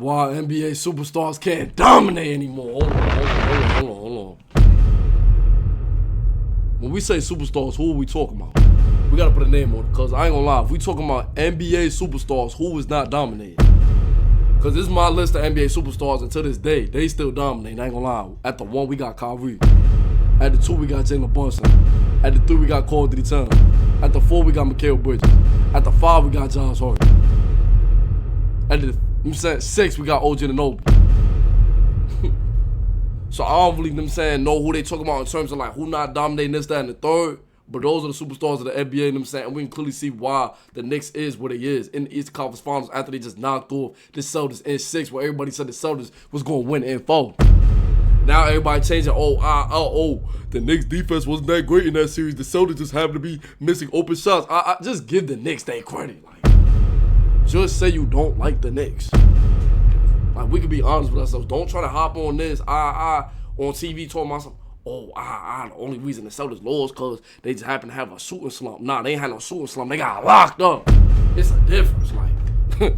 Why NBA superstars can't dominate anymore. Hold on. When we say superstars, who are we talking about? We gotta put a name on it, cause I ain't gonna lie, if we talking about NBA superstars, who is not dominating? Cause this is my list of NBA superstars, and to this day, they still dominate, I ain't gonna lie. At the 1, we got Kyrie. At the 2, we got Jalen Brunson. At the 3, we got Carl Anthony Towns. At the 4, we got Mikal Bridges. At the 5, we got Josh Hart. At the 6, we got OG Anunoby. So I don't really know who they talking about in terms of like who not dominating this, that, and the third. But those are the superstars of the NBA, and we can clearly see why the Knicks is what they is in the Eastern Conference Finals after they just knocked off the Celtics in 6, where everybody said the Celtics was going to win in 4. Now everybody changing, the Knicks defense wasn't that great in that series. The Celtics just happened to be missing open shots. I just give the Knicks their credit. Like, just say you don't like the Knicks. Like, we can be honest with ourselves. Don't try to hop on this. On TV talking about some, the only reason the Celtics lost because they just happen to have a shooting slump. Nah, they ain't had no shooting slump. They got locked up. It's a difference. Like,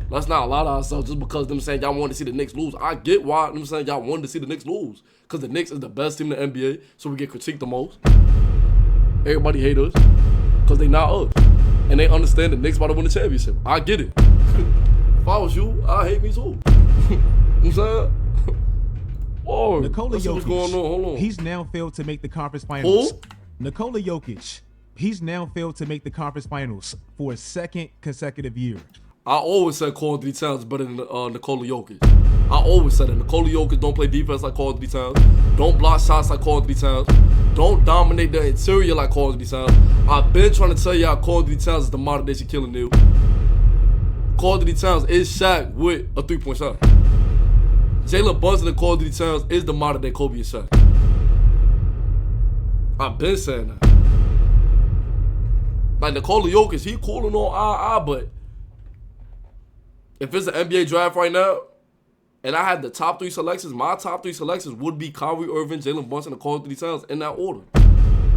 let's not lie to ourselves just because y'all wanted to see the Knicks lose. I get why y'all wanted to see the Knicks lose. Because the Knicks is the best team in the NBA, so we get critiqued the most. Everybody hate us because they not us. And they understand the Knicks about to win the championship. I get it. If I was you, I'd hate me too. You know what I'm saying? Oh, Nikola let's see what's going on. Hold on. He's now failed to make the conference finals. Who? Nikola Jokic. He's now failed to make the conference finals for a 2nd consecutive year. I always said Carl Anthony Towns is better than Nikola Jokic. I always said that. Nikola Jokic don't play defense like Carl Anthony Towns. Don't block shots like Carl Anthony Towns. Don't dominate the interior like Carl Anthony Towns. I've been trying to tell y'all Carl Anthony Towns is the modern day Shaquille O'Neal. Carl Anthony Towns is Shaq with a 3-point shot. Jalen Brunson and Carl Anthony Towns is the modern day Kobe and Shaq. I've been saying that. Like, Nikola Jokic, he cool and all, but if it's an NBA draft right now, and I had the top 3 selections, my top 3 selections would be Kyrie Irving, Jalen Brunson, and Carl Anthony Towns in that order.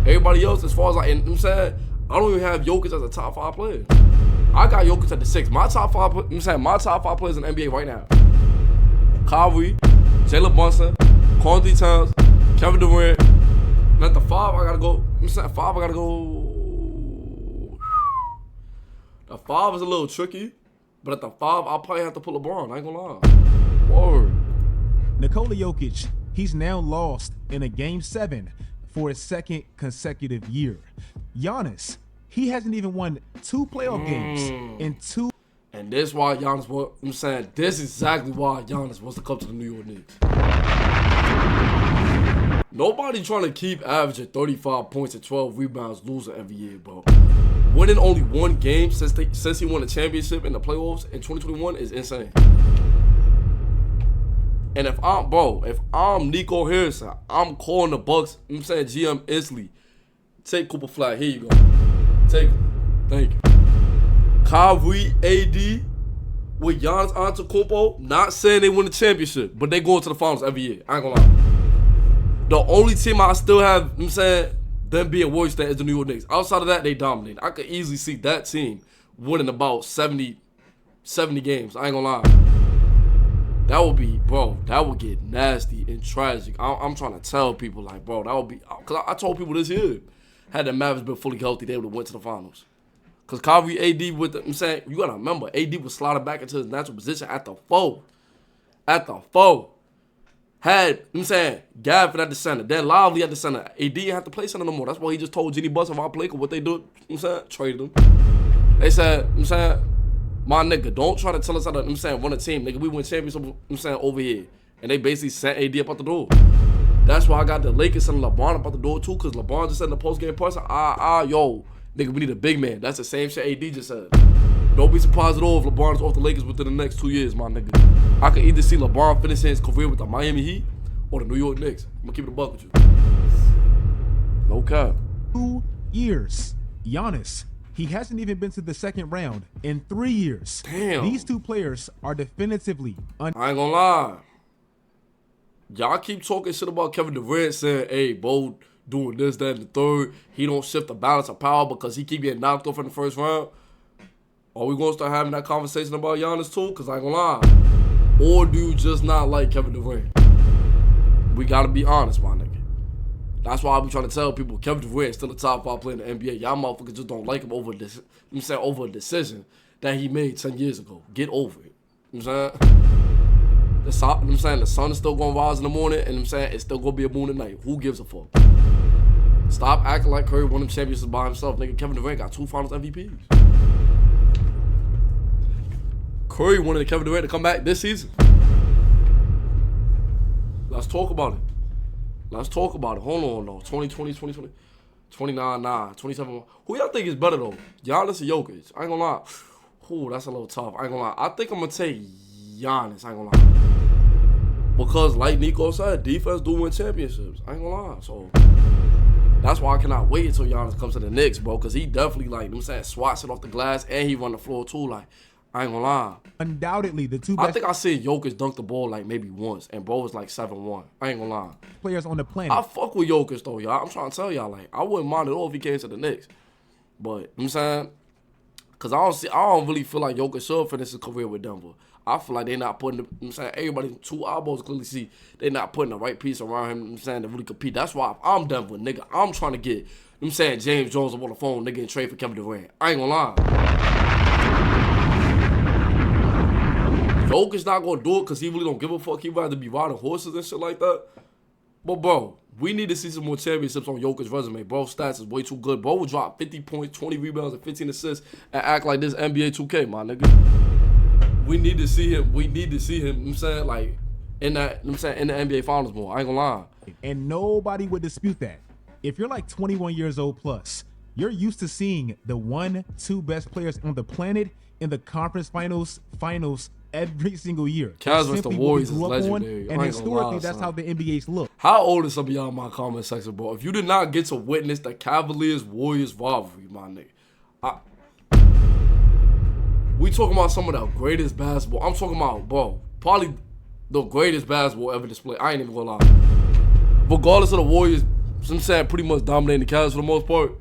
Everybody else, as far as I don't even have Jokic as a top 5 player. I got Jokic at the 6. My top 5 players in the NBA right now: Kyrie, Jalen Brunson, Carl Anthony Towns, Kevin Durant. And at the 5, I gotta go. The 5 is a little tricky, but at the 5, I'll probably have to put LeBron. I ain't gonna lie. Word. Nikola Jokic, he's now lost in a Game 7 for his 2nd consecutive year. Giannis, he hasn't even won 2 playoff games in 2. And that's why Giannis this is exactly why Giannis wants to come to the New York Knicks. Nobody trying to keep averaging 35 points and 12 rebounds losing every year, bro. Winning only 1 game since he won a championship in the playoffs in 2021 is insane. And if I'm Nico Harrison, I'm calling the Bucks, GM instantly. Take Cooper Flag. Here you go. Take him. Thank you. Kyrie, AD, with Giannis Antetokounmpo, not saying they win the championship, but they go into the finals every year. I ain't gonna lie. The only team I still have, them being worse than is the New York Knicks. Outside of that, they dominate. I could easily see that team winning about 70 games. I ain't gonna lie. That would get nasty and tragic. I'm trying to tell people, like, bro, that would be, because I told people this year, had the Mavericks been fully healthy, they would have went to the finals. Because Kyrie, AD, you got to remember, AD was sliding back into his natural position at the 4. Had, Gavin at the center, then Lively at the center. AD didn't have to play center no more. That's why he just told Jenny Buss, if I play, what they do, traded him. They said, my nigga, don't try to tell us how to, run a team. Nigga, we win championships, over here. And they basically sent AD up out the door. That's why I got the Lakers sending LeBron up out the door too, because LeBron just said in the post-game person, yo, nigga, we need a big man. That's the same shit AD just said. Don't be surprised at all if LeBron's off the Lakers within the next 2 years, my nigga. I could either see LeBron finishing his career with the Miami Heat or the New York Knicks. I'm gonna keep it a buck with you. No cap. 2 years. Giannis, he hasn't even been to the 2nd round in 3 years. Damn. These 2 players are definitively I ain't gonna lie. Y'all keep talking shit about Kevin Durant saying, hey, Bo doing this, that, and the third. He don't shift the balance of power because he keep getting knocked off in the first round. Are we gonna start having that conversation about Giannis too? Because I ain't gonna lie. Or do you just not like Kevin Durant? We gotta be honest, my nigga. That's why I be trying to tell people Kevin Durant is still a top 5 player in the NBA. Y'all motherfuckers just don't like him over this. I'm saying over a decision that he made 10 years ago. Get over it. You know what I'm saying? The sun is still gonna rise in the morning, and I'm saying it's still gonna be a moon at night. Who gives a fuck? Stop acting like Curry won them championships by himself, nigga. Kevin Durant got 2 Finals MVPs. Curry wanted Kevin Durant to come back this season. Let's talk about it. Let's talk about it. Hold on, though. 2020, 2020, 29, 9, 27. Who y'all think is better, though? Giannis or Jokic? I ain't gonna lie. Ooh, that's a little tough. I ain't gonna lie. I think I'm gonna take Giannis. I ain't gonna lie. Because, like Nico said, defense do win championships. I ain't gonna lie. So, that's why I cannot wait until Giannis comes to the Knicks, bro. Because he definitely, like, I'm saying, swats it off the glass and he run the floor, too. Like, I ain't gonna lie. Undoubtedly, the two best I think I seen Jokic dunk the ball like maybe once, and bro was like 7-1. I ain't gonna lie. players on the planet. I fuck with Jokic though, y'all. I'm trying to tell y'all, like, I wouldn't mind at all if he came to the Knicks. But you know what I'm saying, cause I don't really feel like Jokic should finish his career with Denver. I feel like they're not putting, you know what I'm saying, everybody 2 eyeballs clearly see they're not putting the right piece around him, you know what I'm saying, to really compete. That's why if I'm Denver, nigga, I'm trying to get, you know what I'm saying, James Jones up on the phone, nigga, and trade for Kevin Durant. I ain't gonna lie. Jokic's not gonna do it because he really don't give a fuck. He rather be riding horses and shit like that. But bro, we need to see some more championships on Jokic's resume. Bro, stats is way too good. Bro will drop 50 points, 20 rebounds, and 15 assists and act like this NBA 2K, my nigga. We need to see him. We need to see him. You know what I'm saying, like, in that, you know what I'm saying, in the NBA Finals more. I ain't gonna lie. And nobody would dispute that. If you're like 21 years old plus, you're used to seeing the 1-2 best players on the planet in the conference finals every single year. Cavs vs. the Warriors is legendary. And historically, that's how the NBA's look. How old is some of y'all in my comment section, bro? If you did not get to witness the Cavaliers-Warriors rivalry, my nigga, we talking about some of the greatest basketball. I'm talking about, bro, probably the greatest basketball ever displayed. I ain't even gonna lie. Regardless of the Warriors, I'm saying pretty much dominating the Cavs for the most part,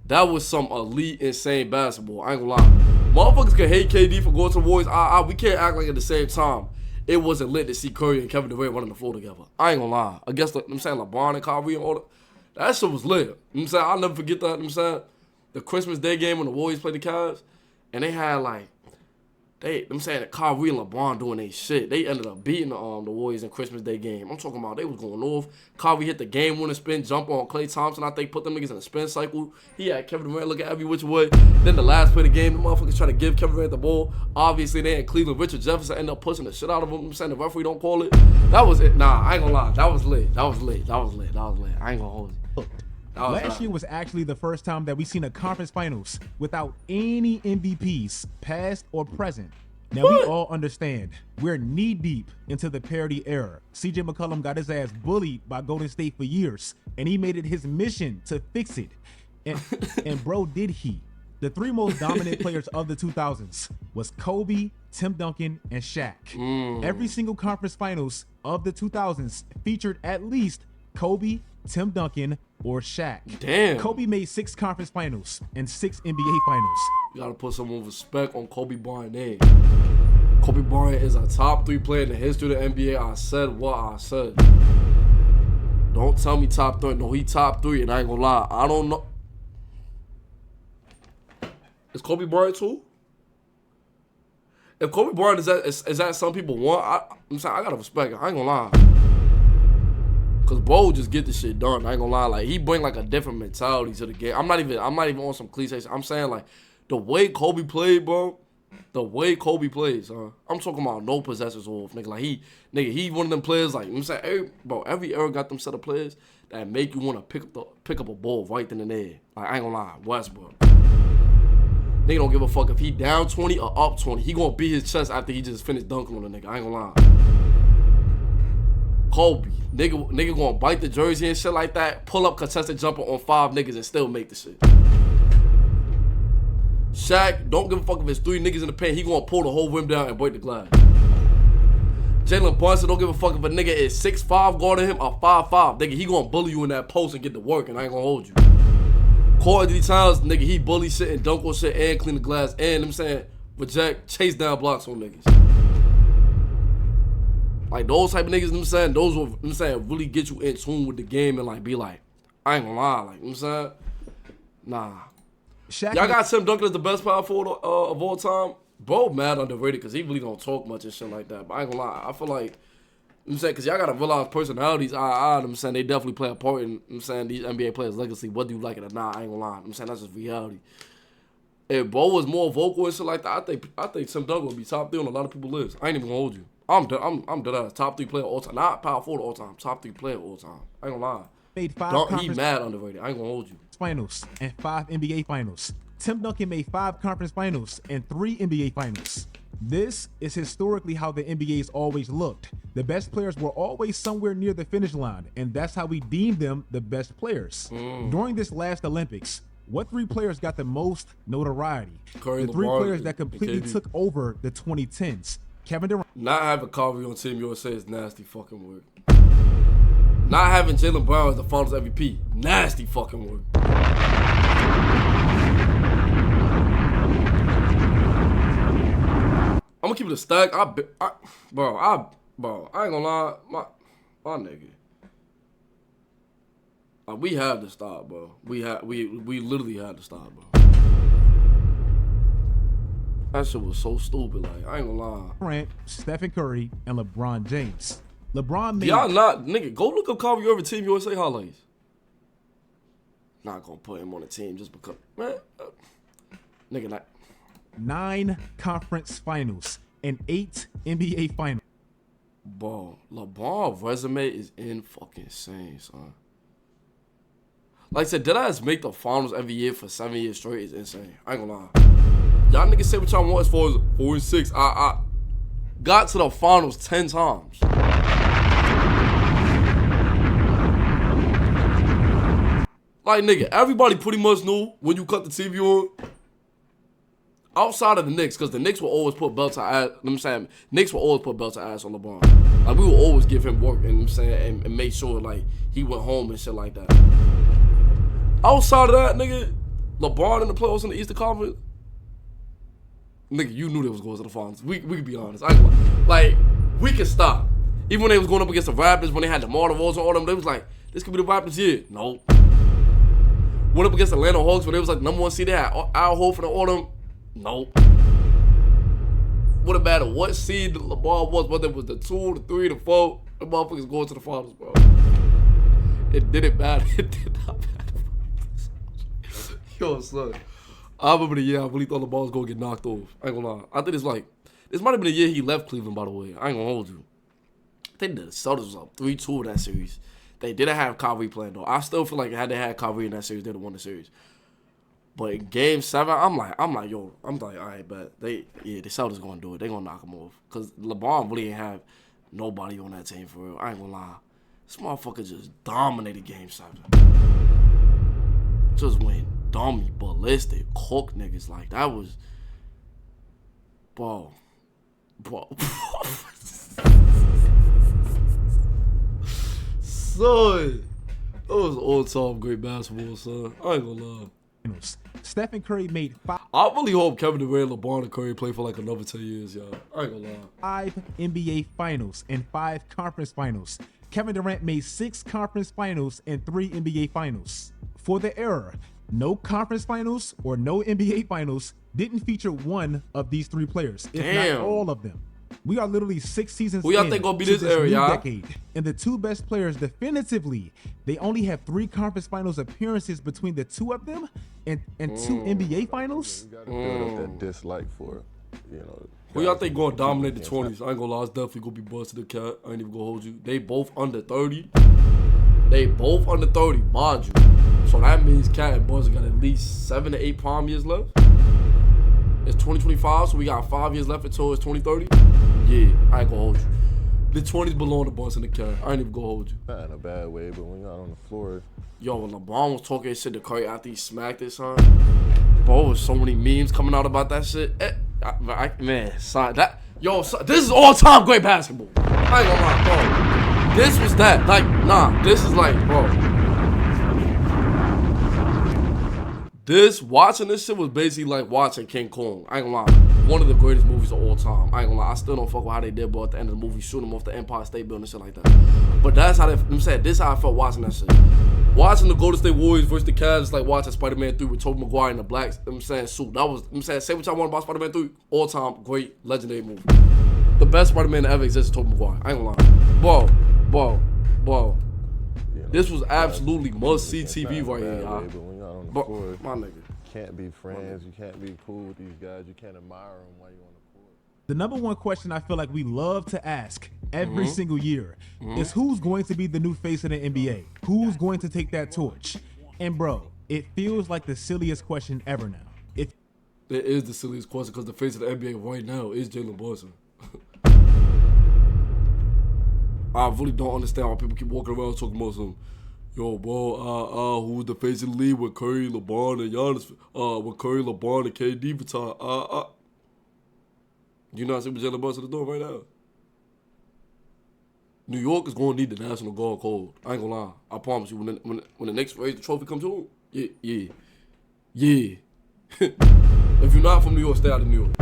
that was some elite, insane basketball. I ain't gonna lie. Motherfuckers can hate KD for going to the Warriors. We can't act like at the same time it wasn't lit to see Curry and Kevin Durant running the floor together. I ain't gonna lie. I guess I'm saying LeBron and Kyrie and all that shit was lit. You know what I'm saying? I'll never forget that. You know what I'm saying? The Christmas Day game when the Warriors played the Cavs, and they had like, I'm saying Kyrie and LeBron doing their shit. They ended up beating the Warriors in Christmas Day game. I'm talking about they was going off. Kyrie hit the game-winning spin jumper on Klay Thompson. I think put them niggas in a spin cycle. He had Kevin Durant looking every which way. Then the last play of the game, the motherfuckers try to give Kevin Durant the ball. Obviously, they in Cleveland. Richard Jefferson ended up pushing the shit out of him. I'm saying the referee don't call it. That was it. Nah, I ain't gonna lie. That was lit. That was lit. That was lit. That was lit. I ain't gonna hold you. Last year was actually the first time that we seen a conference finals without any MVPs, past or present. Now, we all understand we're knee-deep into the parity era. CJ McCollum got his ass bullied by Golden State for years, and he made it his mission to fix it. And bro, did he. The 3 most dominant players of the 2000s was Kobe, Tim Duncan, and Shaq. Every single conference finals of the 2000s featured at least Kobe, Tim Duncan, or Shaq. Damn. Kobe made 6 conference finals and 6 NBA finals. You gotta put some more respect on Kobe Bryant's name. Kobe Bryant is a top 3 player in the history of the NBA. I said what I said. Don't tell me top 3. No, he top 3, and I ain't gonna lie. I don't know. Is Kobe Bryant 2? If Kobe Bryant is that some people want, I'm saying I gotta respect it. I ain't gonna lie. Cause bro just get this shit done. I ain't gonna lie. Like, he bring like a different mentality to the game. I'm not even on some cliches. I'm saying like the way Kobe played, bro. The way Kobe plays, I'm talking about no possessors off, nigga. Like he one of them players. Like, you know what I'm saying, every era got them set of players that make you want to pick up a ball right then and there. Like, I ain't gonna lie, Westbrook. Nigga don't give a fuck if he down 20 or up 20. He gonna beat his chest after he just finished dunking on the nigga. I ain't gonna lie. Kobe, nigga gonna bite the jersey and shit like that. Pull up contested jumper on 5 niggas and still make the shit. Shaq, don't give a fuck if it's 3 niggas in the paint. He gonna pull the whole rim down and break the glass. Jalen Brunson, don't give a fuck if a nigga is 6'5" guarding him or 5'5". Nigga, he gonna bully you in that post and get to work, and I ain't gonna hold you. Corey Towns, nigga, he bully shit and dunk on shit and clean the glass and, I'm saying, reject, chase down blocks on niggas. Like, those type of niggas, you know what I'm saying? Those will, you know what I'm saying, really get you in tune with the game and, like, be like, I ain't gonna lie. Like, you know what I'm saying? Nah. Y'all got Tim Duncan as the best power forward of all time? Bro, mad underrated because he really don't talk much and shit like that. But I ain't gonna lie. I feel like, you know what I'm saying, because y'all got to realize personalities, you know what I'm saying, they definitely play a part in, you know what I'm saying, these NBA players' legacy, whether you like it or not. I ain't gonna lie. You know what I'm saying, that's just reality. If Bo was more vocal and shit like that, I think Tim Duncan would be top 3 on a lot of people's lists. I ain't even gonna hold you. I'm dead ass. Top 3 player all time. Not power forward all time. Top 3 player all time. I ain't gonna lie. Made 5 He mad underrated. I ain't gonna hold you. Finals and 5 NBA finals. Tim Duncan made 5 conference finals and 3 NBA finals. This is historically how the NBA's always looked. The best players were always somewhere near the finish line, and that's how we deemed them the best players. During this last Olympics, what 3 players got the most notoriety? Curry, the 3 LeBron, players that completely KD. took over the 2010s. Kevin Durant. Not having Kyrie on Team USA is nasty fucking work. Not having Jaylen Brown as the Finals MVP, nasty fucking work. I'm gonna keep it a stack. Bro, I ain't gonna lie, my nigga. Like, we had to stop, bro. We literally had to stop, bro. That shit was so stupid. Like, I ain't gonna lie. Durant, Stephen Curry, and LeBron James. LeBron made Y'all not, nigga, go look up Kyrie Irving Team USA highlights. Not gonna put him on the team just because, man. Nigga, not. 9 conference finals and 8 NBA finals. Bro, LeBron's resume is in fucking insane, son. Like I said, Dada make the finals every year for 7 years straight is insane. I ain't gonna lie. Y'all niggas say what y'all want as far as 4 and 6. I got to the finals 10 times. Like, nigga, everybody pretty much knew when you cut the TV on. Outside of the Knicks, because the Knicks will always put belt to ass. I'm saying, Knicks will always put belt to ass on LeBron. Like, we will always give him work, and I'm saying, and make sure like he went home and shit like that. Outside of that, nigga, LeBron in the playoffs in the Eastern Conference, nigga, you knew they was going to the finals. We can be honest. I ain't gonna, like, we can stop. Even when they was going up against the Raptors, when they had DeMar DeRozan and all them, they was like, this could be the Raptors year. Nope. Went up against the Atlanta Hawks when they was like number 1 seed. They had Al Horford and all them. Nope. Would have mattered what seed the LeBron was, whether it was the 2, the 3, the 4. The motherfuckers going to the finals, bro. It didn't matter. It did not matter. Yo, son. I remember the year I really thought LeBron was going to get knocked off. I ain't gonna lie. I think it's like, this might have been the year he left Cleveland, by the way. I ain't gonna hold you. I think the Celtics was up 3-2 in that series. They didn't have Kyrie playing, though. I still feel like had they had Kyrie in that series, they'd have won the series. But in Game 7, I'm like, all right, but the Celtics gonna do it. They gonna knock him off. Cause LeBron really ain't have nobody on that team for real. I ain't gonna lie. This motherfucker just dominated Game 7. Just went dummy, ballistic, cook niggas. Like, that was, bro. Son, that was all-time great basketball, son. I ain't gonna lie. Stephen Curry made 5 I really hope Kevin Durant, LeBron, and Curry play for like another 10 years, y'all. I ain't gonna lie. 5 NBA finals and 5 conference finals. Kevin Durant made 6 conference finals and 3 NBA finals. For the era, no conference finals or no NBA finals didn't feature one of these 3 players, if not all of them. We are literally 6 seasons Who y'all in think gonna be to this era, new y'all? decade. And the 2 best players definitively, they only have 3 conference finals appearances between the 2 of them and 2 NBA finals. You gotta build up that dislike for, you know. Who y'all think gonna dominate the 20s? I ain't gonna lie, it's definitely gonna be busted the cat. I ain't even gonna hold you. They both under 30. They both under 30, mind you. So that means Cat and Buzz got at least 7 to 8 prime years left. It's 2025, so we got 5 years left until it's 2030. Yeah, I ain't gonna hold you. The 20s belong to Buzz and the Cat. I ain't even gonna hold you. Not in a bad way, but when you're out on the floor, Yo, when LeBron was talking shit to Curry after he smacked it, son. Bro, there's so many memes coming out about that shit. Man, son, this is all-time great basketball. I ain't gonna lie, bro. This was that. Like, nah, this is like, bro. Watching this shit was basically like watching King Kong. I ain't gonna lie. one of the greatest movies of all time. I ain't gonna lie, I still don't fuck with how they did, but at the end of the movie, shoot him off the Empire State Building and shit like that. But that's how I'm saying, this is how I felt watching that shit. Watching the Golden State Warriors versus the Cavs is like watching Spider-Man 3 with Tobey Maguire in the black, I'm saying, suit. That was, I'm saying, say what y'all want about Spider-Man 3, all-time great, legendary movie. The best Spider-Man that ever existed is Tobey Maguire. I ain't gonna lie. Bro. This was absolutely must-see TV right here, y'all. But when you're on the But, court, my nigga. you can't be friends. You can't be cool with these guys. You can't admire them while you're on the court. The number one question I feel like we love to ask every single year is who's going to be the new face of the NBA? Who's going to take that torch? And bro, it feels like the silliest question ever now. It is the silliest question because the face of the NBA right now is Jalen Brunson. I really don't understand how people keep walking around talking about some, yo, bro, who's the face of the league with Curry, LeBron, and Giannis, with Curry, LeBron, and KD retire, You not see what Jalen Brunson is doing right now? New York is going to need the National Guard code. I ain't gonna lie. I promise you, when the next raise the trophy comes to him, yeah. If you're not from New York, stay out of New York.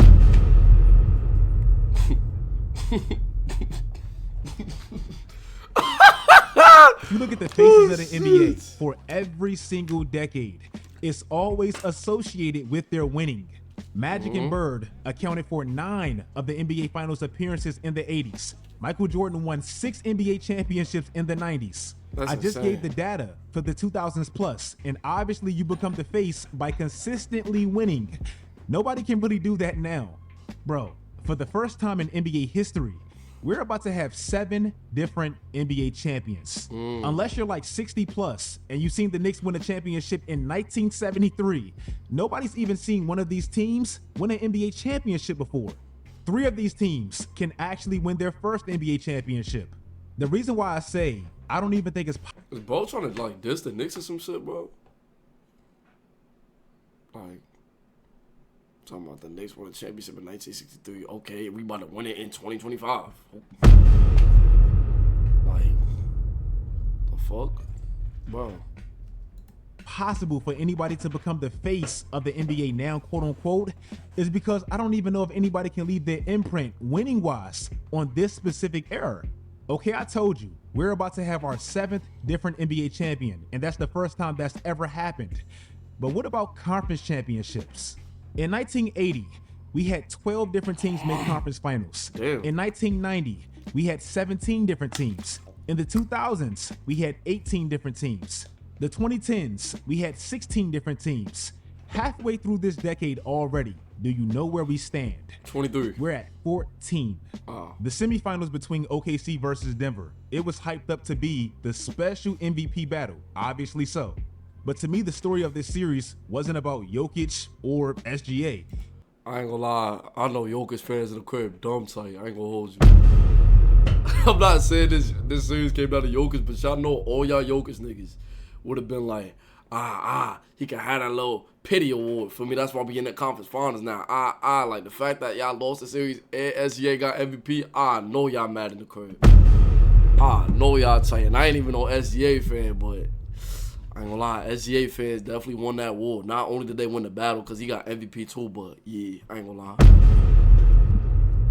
You look at the faces of the NBA for every single decade, it's always associated with their winning. Magic and Bird accounted for 9 of the NBA Finals appearances in the 80s. Michael Jordan won 6 NBA championships in the 90s. I just gave the data for the 2000s plus, and obviously you become the face by consistently winning. Nobody can really do that now. Bro, for the first time in NBA history, we're about to have 7 different NBA champions. Unless you're like 60 plus and you've seen the Knicks win a championship in 1973, nobody's even seen one of these teams win an NBA championship before. 3 of these teams can actually win their first NBA championship. The reason why I say I don't even think it's Is bro trying to like diss the Knicks or some shit, bro? Like, talking about the Knicks won a championship in 1963. Okay, we about to win it in 2025. Like, the fuck? Bro. possible for anybody to become the face of the NBA now, quote unquote, is because I don't even know if anybody can leave their imprint winning wise on this specific era. Okay, I told you, we're about to have our 7th different NBA champion, and that's the first time that's ever happened. But what about conference championships? In 1980, we had 12 different teams make conference finals. Damn. In 1990, we had 17 different teams. In the 2000s, we had 18 different teams. The 2010s, we had 16 different teams. Halfway through this decade already, do you know where we stand? 23. We're at 14. The semifinals between OKC versus Denver, it was hyped up to be the special MVP battle, obviously so. But to me, the story of this series wasn't about Jokic or SGA. I ain't gonna lie, I know Jokic fans in the crib dumb tight. I ain't gonna hold you. I'm not saying this series came down to Jokic, but y'all know all y'all Jokic niggas would have been like, he can have that little pity award for me. That's why we in the conference finals now. Like the fact that y'all lost the series and SGA got MVP, I know y'all mad in the crib. I know y'all tight. And I ain't even no SGA fan, but I ain't gonna lie, SGA fans definitely won that war. Not only did they win the battle because he got MVP too, but yeah, I ain't gonna lie.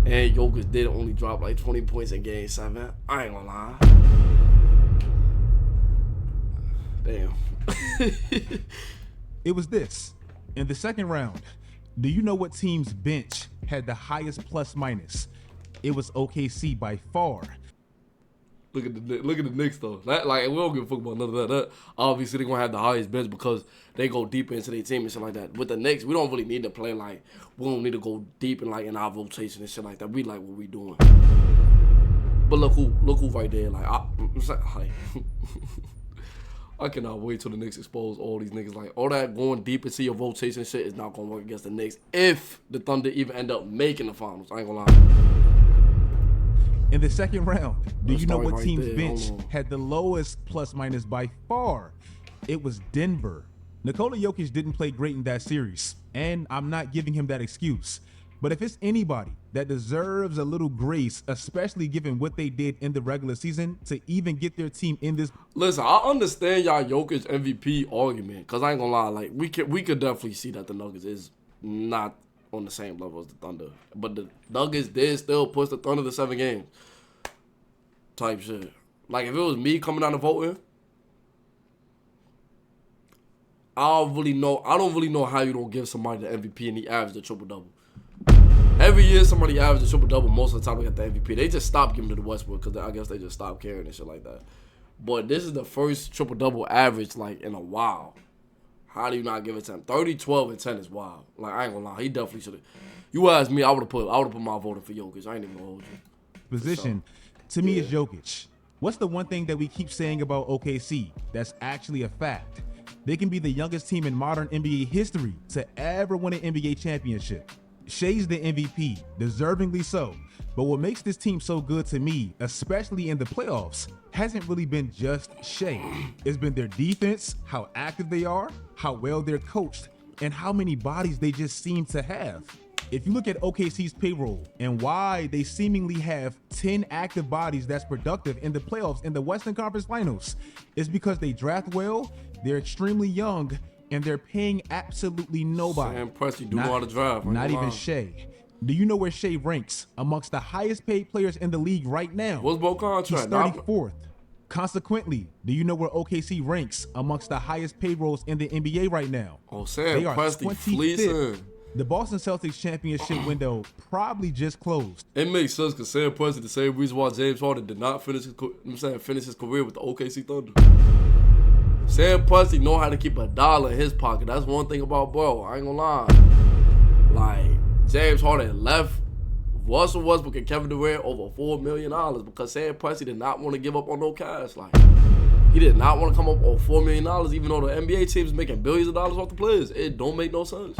And Jokic did only drop like 20 points in Game 7. I ain't gonna lie. Damn. It was this. In the second round, do you know what team's bench had the highest plus minus? It was OKC by far. Look at the Knicks though. Like we don't give a fuck about none of that. Obviously they gonna have the highest bench because they go deeper into their team and shit like that. With the Knicks, we don't really need to play like we don't need to go deep in like in our rotation and shit like that. We like what we doing. But look who right there. Like I cannot wait till the Knicks expose all these niggas. Like all that going deep into your rotation shit is not gonna work against the Knicks if the Thunder even end up making the finals. I ain't gonna lie. In the second round, do you know what right team's there. bench had the lowest plus minus by far? It was Denver. Nikola Jokic didn't play great in that series, and I'm not giving him that excuse. But if it's anybody that deserves a little grace, especially given what they did in the regular season to even get their team in this. Listen, I understand y'all Jokic MVP argument, cause I ain't gonna lie, like we could definitely see that the Nuggets is not on the same level as the Thunder. But the Nuggets did still push the Thunder to 7 games. Type shit. Like, if it was me coming down and voting, I don't really know how you don't give somebody the MVP and he averaged a triple-double. Every year somebody averages a triple-double. Most of the time they get the MVP. They just stopped giving to the Westbrook because I guess they just stopped caring and shit like that. But this is the first triple-double average, like, in a while. How do you not give it to him? 30, 12, and 10 is wild. Like, I ain't gonna lie. He definitely should have. You asked me, I would have put my voting for Jokic. I ain't even gonna hold you. Position, to me, is Jokic. What's the one thing that we keep saying about OKC that's actually a fact? They can be the youngest team in modern NBA history to ever win an NBA championship. Shea's the MVP, deservingly so. But what makes this team so good to me, especially in the playoffs, hasn't really been just Shea. It's been their defense, how active they are, how well they're coached, and how many bodies they just seem to have. If you look at OKC's payroll and why they seemingly have 10 active bodies that's productive in the playoffs in the Western Conference Finals, it's because they draft well, they're extremely young, and they're paying absolutely nobody. Sam Presti do know how to drive. Not even Shea. Do you know where Shea ranks amongst the highest paid players in the league right now? What's both contract? He's 34th. Consequently, do you know where OKC ranks amongst the highest payrolls in the NBA right now? Oh, Sam They are Presti 25th. fleecing. The Boston Celtics championship window probably just closed. It makes sense because Sam Presti, the same reason why James Harden did not finish his career with the OKC Thunder. Sam Presti know how to keep a dollar in his pocket. That's one thing about bro. I ain't gonna lie. Like, James Harden left Russell Westbrook and Kevin Durant over $4 million because Sam Presti did not want to give up on no cash. Like, he did not want to come up on $4 million even though the NBA team is making billions of dollars off the players. It don't make no sense.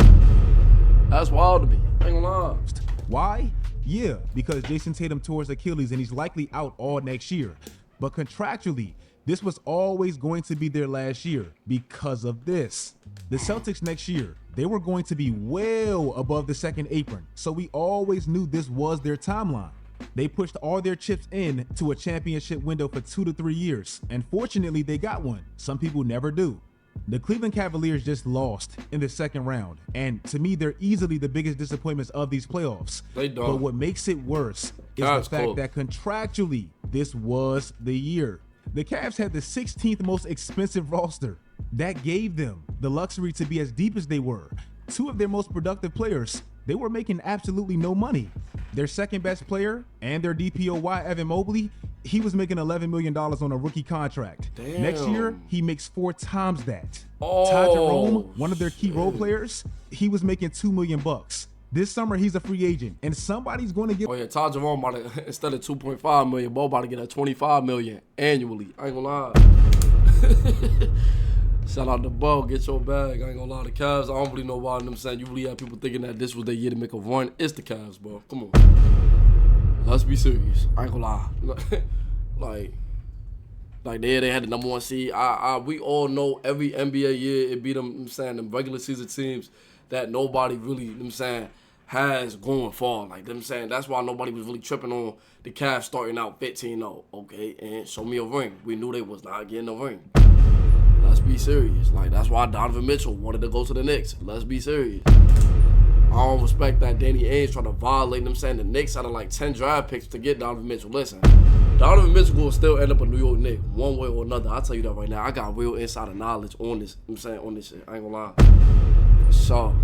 That's wild to me. I ain't gonna lie. Why? Yeah, because Jason Tatum tore his Achilles and he's likely out all next year. But contractually, this was always going to be their last year because of this. The Celtics next year, they were going to be well above the second apron, so we always knew this was their timeline. They pushed all their chips in to a championship window for 2 to 3 years, and fortunately they got one. Some people never do. The Cleveland Cavaliers just lost in the second round, and to me, they're easily the biggest disappointments of these playoffs. They don't. But what makes it worse is the fact that contractually, this was the year. The Cavs had the 16th most expensive roster. That gave them the luxury to be as deep as they were. 2 of their most productive players, they were making absolutely no money. Their second best player and their DPOY, Evan Mobley, he was making $11 million on a rookie contract. Damn. Next year, he makes 4 times that. Oh, Ty Jerome, one of their key role players, he was making $2 million. This summer, he's a free agent, and somebody's going to get. Oh yeah, Ty Jerome about to, instead of $2.5 million, Bo about to get a $25 million annually. I ain't gonna lie. Shout out to Bo, get your bag. I ain't gonna lie, the Cavs, I don't really know why. I'm saying you really have people thinking that this was their year to make a run. It's the Cavs, bro. Come on, let's be serious. I ain't gonna lie. like they had the #1 seed. We all know every NBA year it beat them. I'm saying them regular season teams that nobody really. I'm saying has going far. Like them saying that's why nobody was really tripping on the Cavs starting out 15-0. Okay, and show me a ring. We knew they was not getting a ring. Let's be serious. Like, that's why Donovan Mitchell wanted to go to the Knicks. Let's be serious. I don't respect that Danny Ainge trying to violate them saying the Knicks out of like 10 draft picks to get Donovan Mitchell. Listen, Donovan Mitchell will still end up a New York Knick one way or another. I'll tell you that right now. I got real insider knowledge on this. I'm saying on this shit. I ain't gonna lie. For sure.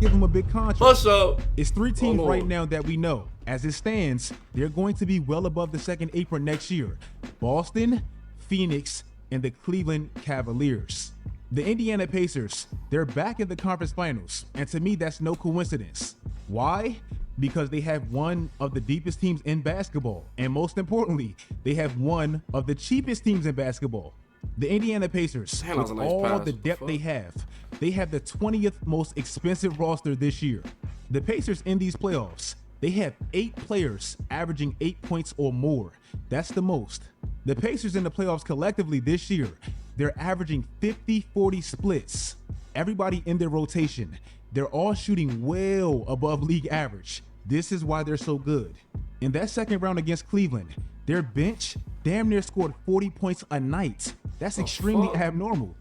Give him a big contract. For sure. It's 3 teams right now that we know. As it stands, they're going to be well above the second apron next year. Boston, Phoenix, and the Cleveland Cavaliers. The Indiana Pacers, they're back in the conference finals, and to me, that's no coincidence. Why? Because they have one of the deepest teams in basketball, and most importantly, they have one of the cheapest teams in basketball. The Indiana Pacers, with all the depth they have the 20th most expensive roster this year. The Pacers in these playoffs, they have 8 players averaging 8 points or more. That's the most. The Pacers in the playoffs collectively this year, they're averaging 50-40 splits. Everybody in their rotation, they're all shooting well above league average. This is why they're so good. In that second round against Cleveland, their bench damn near scored 40 points a night. That's extremely abnormal.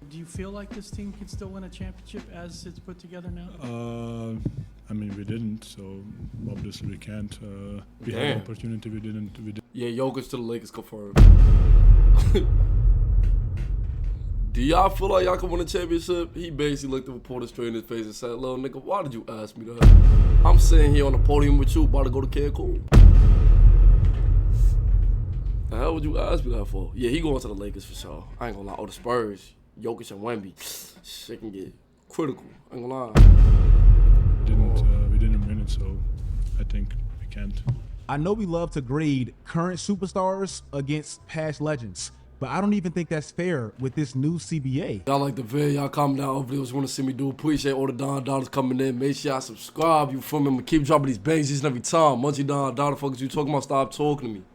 Do you feel like this team can still win a championship as it's put together now? I mean, we didn't, so obviously we can't. We had Damn. an opportunity, we didn't. Yeah, Jokic to the Lakers confirmed. Do y'all feel like y'all can win a championship? He basically looked the reporter straight in his face and said, "Little nigga, why did you ask me that? I'm sitting here on the podium with you, about to go to Cancun. The hell would you ask me that for?" Yeah, he going to the Lakers for sure. I ain't gonna lie. Oh, the Spurs, Jokic and Wemby, shit can get critical. I ain't gonna lie. We didn't win it, so I think we can't. I know we love to grade current superstars against past legends, but I don't even think that's fair with this new CBA. Y'all like the video, y'all comment down over there. Just want to see me do. Appreciate all the Dada coming in. Make sure y'all subscribe. You feel me? I'm gonna keep dropping these bangs each and every time. Munchy Dada, the fuck is you talking about? Stop talking to me.